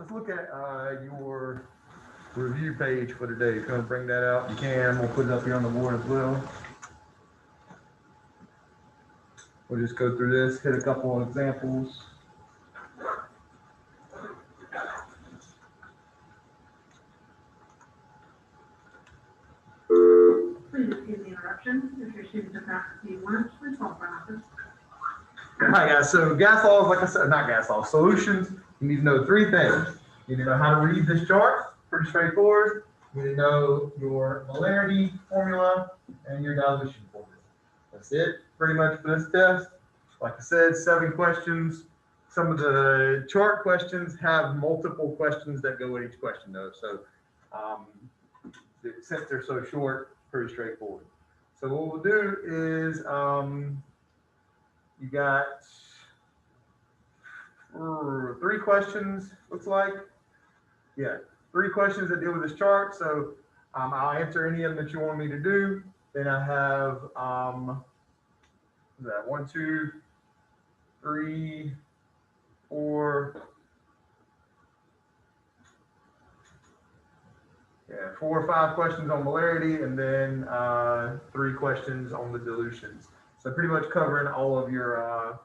let's look at your review page for today. If you want to bring that out, you can. We'll put it up here on the board as well. We'll just go through this, hit a couple of examples. Please excuse the interruption. If your students are practicing lunch, please call for office. All right, guys. So gas laws, like I said, not gas laws, solutions. You need to know three things. You need to know how to read this chart. Pretty straightforward. You need to know your molarity formula and your dilution formula. That's it, pretty much for this test. Like I said, 7 questions. Some of the chart questions have multiple questions that go with each question, though. So since they're so short, pretty straightforward. So what we'll do is you got 3 questions, looks like. Yeah, 3 questions that deal with this chart. So I'll answer any of them that you want me to do. Then I have 1, 2, 3, 4. Yeah, 4 or 5 questions on molarity, and then 3 questions on the dilutions. So pretty much covering all of your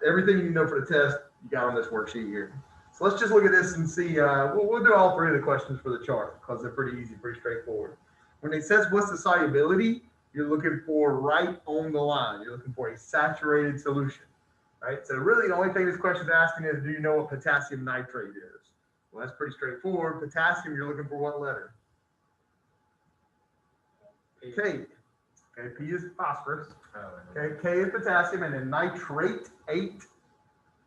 everything you know for the test you got on this worksheet here. So let's just look at this and see. We'll do all 3 of the questions for the chart because they're pretty easy, pretty straightforward. When it says what's the solubility, you're looking for right on the line. You're looking for a saturated solution, right? So really the only thing this question is asking is, do you know what potassium nitrate is? Well, that's pretty straightforward. Potassium, you're looking for what letter? K. Okay, P is phosphorus. Okay, K is potassium, and then nitrate, 8.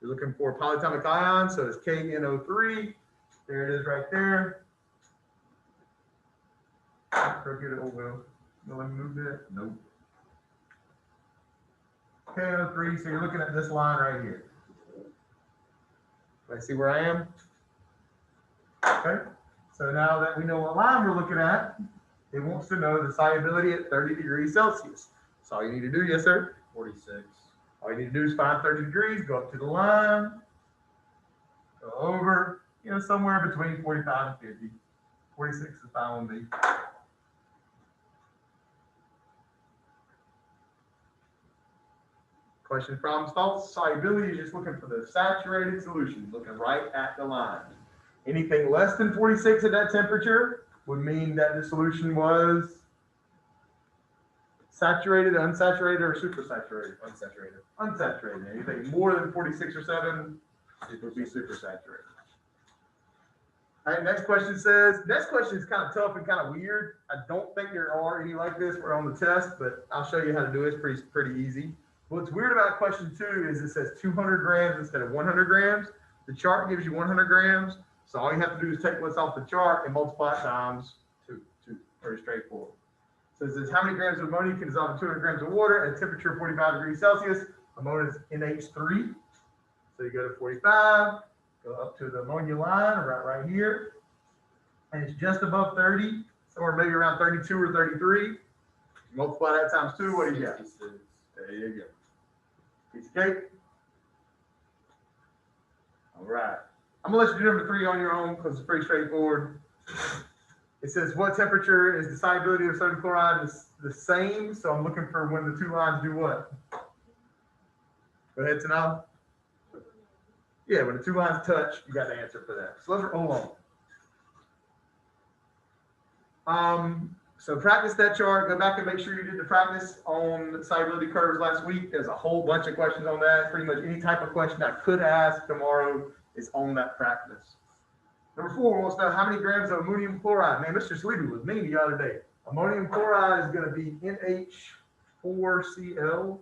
You're looking for polyatomic ion, so it's KNO3. There it is right there. Crooked, oh well. No, let me move that. Nope. KNO3, so you're looking at this line right here. Let's see where I am. Okay, so now that we know what line we're looking at, it wants to know the solubility at 30 degrees Celsius. That's all you need to do, yes, sir? 46. All you need to do is find 30 degrees, go up to the line, go over, somewhere between 45 and 50. 46 is fine with me. Question, problems, thoughts. Solubility is just looking for the saturated solution, looking right at the line. Anything less than 46 at that temperature would mean that the solution was saturated, unsaturated, or supersaturated? Unsaturated. Unsaturated. Anything more than 46 or 7, it would be supersaturated. All right, next question is kind of tough and kind of weird. I don't think there are any like this. We're on the test, but I'll show you how to do it. It's pretty easy. What's weird about question 2 is it says 200 grams instead of 100 grams. The chart gives you 100 grams. So all you have to do is take what's off the chart and multiply it times 2. Very straightforward. So it says how many grams of ammonia can dissolve in 200 grams of water at a temperature of 45 degrees Celsius? Ammonia is NH3. So you go to 45, go up to the ammonia line right here. And it's just above 30, somewhere maybe around 32 or 33. You multiply that times 2, what do you get? There you go. Piece of cake. All right. I'm gonna let you do number 3 on your own because it's pretty straightforward. It says what temperature is the solubility of sodium chloride is the same. So I'm looking for when the 2 lines do what? Go ahead, Tanal. Yeah, when the 2 lines touch, you got the answer for that. So let's hold on. So practice that chart. Go back and make sure you did the practice on the solubility curves last week. There's a whole bunch of questions on that. Pretty much any type of question I could ask tomorrow is on that practice. Number 4 wants to know how many grams of ammonium chloride. Man, Mr. Sleepy was mean the other day. Ammonium chloride is going to be NH4Cl.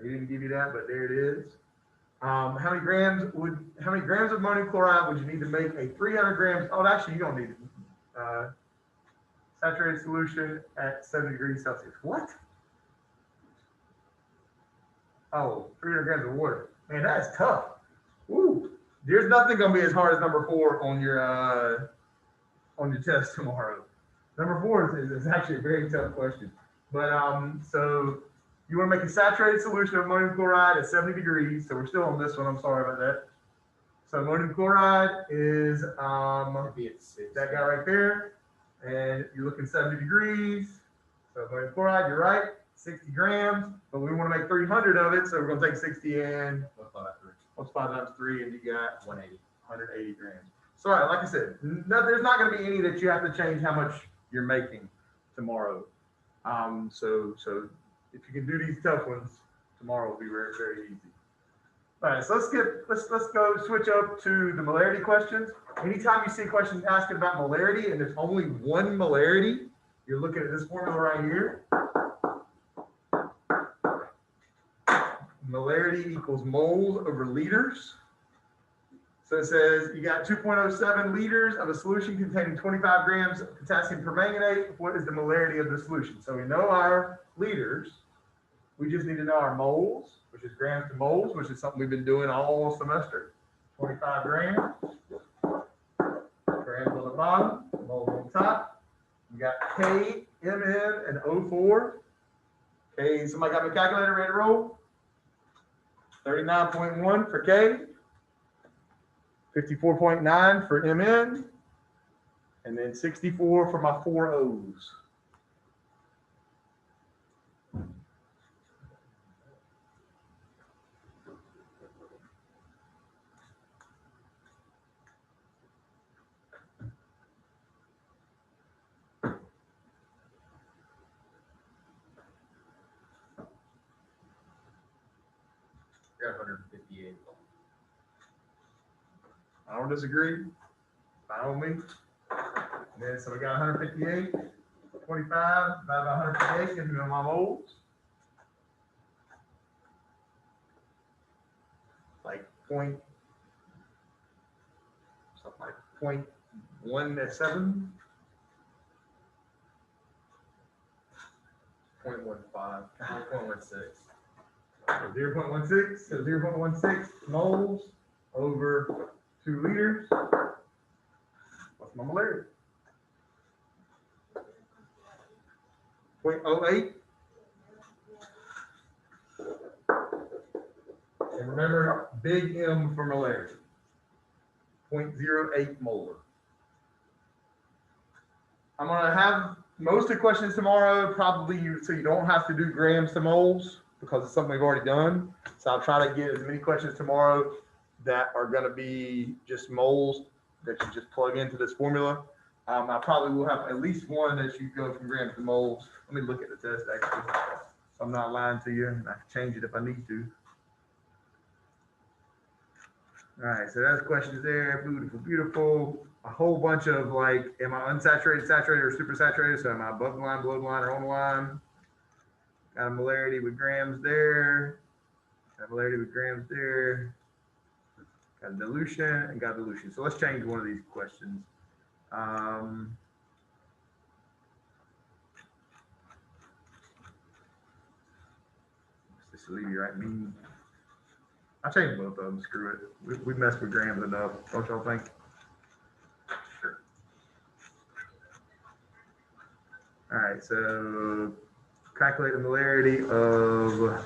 He didn't give you that, but there it is. How many grams of ammonium chloride would you need to make a 300 grams? Oh, actually, you don't need it. Saturated solution at 70 degrees Celsius. What? Oh, 300 grams of water. Man, that's tough. Woo. There's nothing going to be as hard as number 4 on your test tomorrow. Number 4 is actually a very tough question. But so You want to make a saturated solution of ammonium chloride at 70 degrees. So we're still on this one. I'm sorry about that. So ammonium chloride is that guy right there. And you're looking 70 degrees. So ammonium chloride, you're right, 60 grams. But we want to make 300 of it. So we're going to take 60 and what's 5 times 3? And you got 180 grams. So like I said, there's not going to be any that you have to change how much you're making tomorrow. So if you can do these tough ones, tomorrow will be very, very easy. All right, so let's go switch up to the molarity questions. Anytime you see questions asking about molarity and there's only one molarity, you're looking at this formula right here. Molarity equals moles over liters. So it says you got 2.07 liters of a solution containing 25 grams of potassium permanganate. What is the molarity of the solution? So we know our liters. We just need to know our moles, which is grams to moles, which is something we've been doing all semester. 25 grams. Grams on the bottom, moles on top. We got K, Mn, and O4. K, somebody got my calculator ready to roll? 39.1 for K. 54.9 for Mn, and then 64 for my 4 O's. Got 158. I don't disagree. Fine with me. And then so we got 158, 25, divided by 158, gives me my moles. Like something like 0.17. 0.15. 0.16. 0.16, so 0.16 moles over 2 liters. What's my molarity? 0.08. And remember, big M for molarity. 0.08 molar. I'm going to have most of the questions tomorrow, probably so you don't have to do grams to moles because it's something we've already done. So I'll try to get as many questions tomorrow that are going to be just moles that you just plug into this formula. I probably will have at least one that you go from grams to moles. Let me look at the test actually. So I'm not lying to you, and I can change it if I need to. All right, so that's questions there. Beautiful, beautiful. A whole bunch of like, am I unsaturated, saturated, or supersaturated? So am I above the line, below the line, or on the line? Got a molarity with grams there. Got a molarity with grams there. Got a dilution and got dilution. So let's change one of these questions. This is leave you right mean. I changed both of them. Screw it. We messed with grams enough. Don't y'all think? Sure. All right. So calculate the molarity of,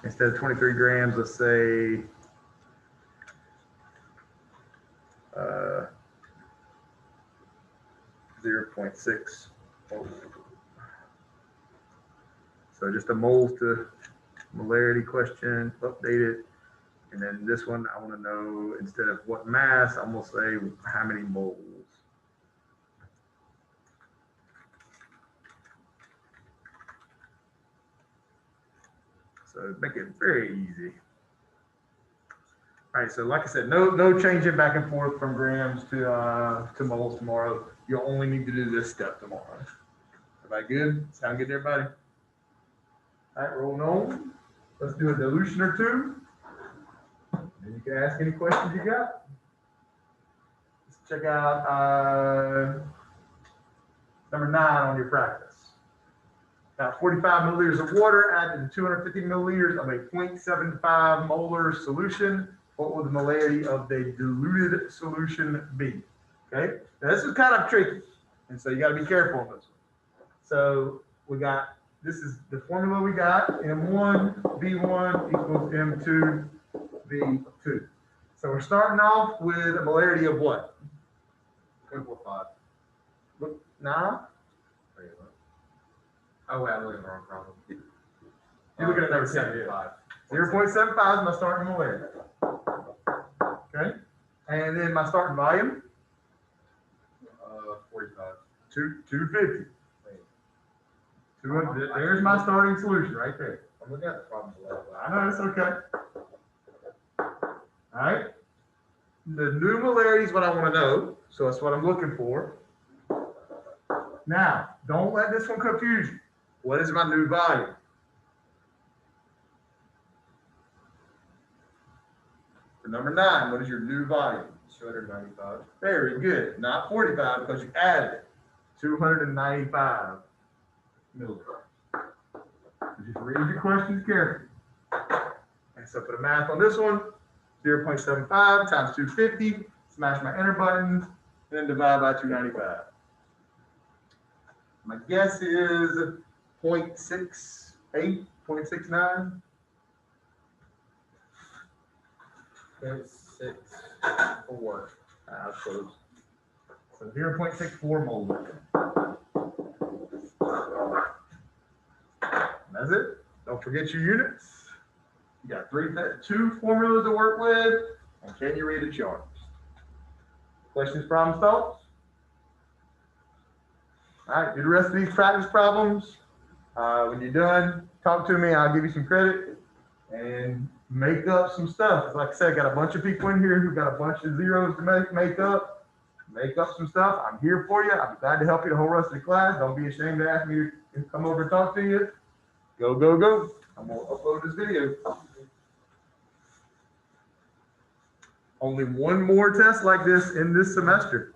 instead of 23 grams, let's say 0.6 moles. So just a moles to molarity question, update it. And then this one, I want to know, instead of what mass, I'm going to say how many moles. So make it very easy. All right, so like I said, no changing back and forth from grams to moles tomorrow. You'll only need to do this step tomorrow. Everybody good? Sound good to everybody? All right, rolling on. Let's do a dilution or two. And you can ask any questions you got. Let's check out number 9 on your practice. Now, 45 milliliters of water added to 250 milliliters of a 0.75 molar solution. What will the molarity of the diluted solution be? Okay, now this is kind of tricky, and so you got to be careful on this one. So we got this is the formula we got, M1 V1 equals M2 V2. So we're starting off with a molarity of what? 0.45. Look, nah, Wait, what? Oh, wait, I'm looking at the wrong problem. you're looking at number 10. 0.75. 0.75 is my starting molarity. Okay, and then my starting volume, 45. 250. Wait, 200, there's my starting solution right there. I'm looking at the problem below. I know, it's okay. All right. The new molarity is what I want to know, so that's what I'm looking for. Now, don't let this one confuse you. What is my new volume? For number 9, what is your new volume? 295. Very good. Not 45 because you added it. 295 milliliters. Just read your questions carefully. And so for the math on this one, 0.75 times 250, smash my enter buttons, and then divide by 295. My guess is 0.68, 0.69. 0.64. That's close. So 0.64 moles. That's it. Don't forget your units. You got 2 formulas to work with, and can you read the charts? Questions, problems, thoughts? All right, do the rest of these practice problems. When you're done, talk to me. I'll give you some credit and make up some stuff. Like I said, I got a bunch of people in here who got a bunch of zeros to make up. Make up some stuff. I'm here for you. I'll be glad to help you the whole rest of the class. Don't be ashamed to ask me to come over and talk to you. Go, go, go. I'm going to upload this video. Only one more test like this in this semester.